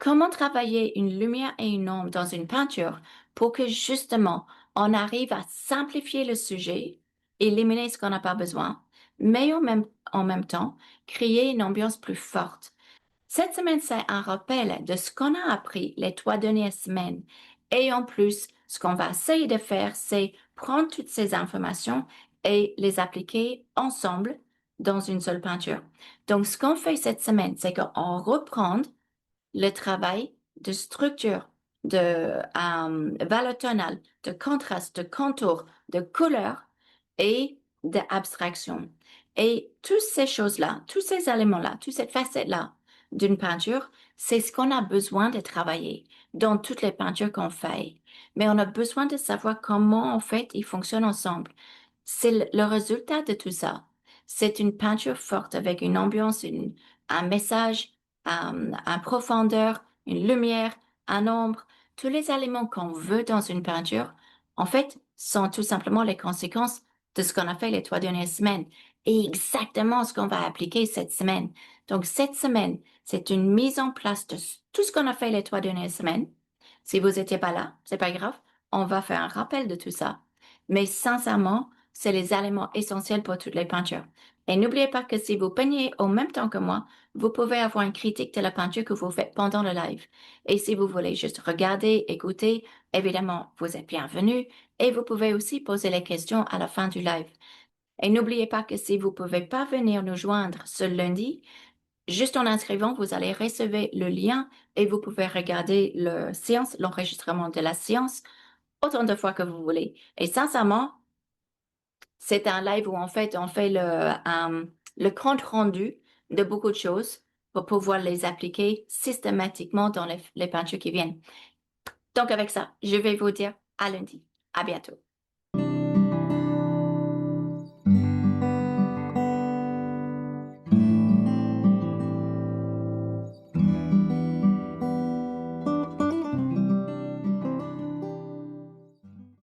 Comment travailler une lumière et une ombre dans une peinture pour que justement on arrive à simplifier le sujet, éliminer ce qu'on n'a pas besoin, mais en même temps créer une ambiance plus forte. Cette semaine, c'est un rappel de ce qu'on a appris les 3 dernières semaines. Et en plus, ce qu'on va essayer de faire, c'est prendre toutes ces informations et les appliquer ensemble dans une seule peinture. Donc, ce qu'on fait cette semaine, c'est qu'on reprend le travail de structure, de valeur tonale, de contraste, de contour, de couleur et d'abstraction. Et toutes ces choses-là, tous ces éléments-là, toute cette facette-là d'une peinture, c'est ce qu'on a besoin de travailler dans toutes les peintures qu'on fait. Mais on a besoin de savoir comment, en fait, ils fonctionnent ensemble. C'est le résultat de tout ça. C'est une peinture forte avec une ambiance, un message, un profondeur, une lumière, un ombre, tous les éléments qu'on veut dans une peinture, en fait, sont tout simplement les conséquences de ce qu'on a fait les 3 dernières semaines et exactement ce qu'on va appliquer cette semaine. Donc, cette semaine, c'est une mise en place de tout ce qu'on a fait les 3 dernières semaines. Si vous n'étiez pas là, c'est pas grave. On va faire un rappel de tout ça. Mais sincèrement, c'est les éléments essentiels pour toutes les peintures. Et n'oubliez pas que si vous peignez au même temps que moi, vous pouvez avoir une critique de la peinture que vous faites pendant le live. Et si vous voulez juste regarder, écouter, évidemment, vous êtes bienvenue et vous pouvez aussi poser les questions à la fin du live. Et n'oubliez pas que si vous ne pouvez pas venir nous joindre ce lundi, juste en inscrivant, vous allez recevoir le lien et vous pouvez regarder l'enregistrement de la séance autant de fois que vous voulez. Et sincèrement, c'est un live où en fait on fait le compte rendu de beaucoup de choses pour pouvoir les appliquer systématiquement dans les peintures qui viennent. Donc avec ça, je vais vous dire à lundi. À bientôt.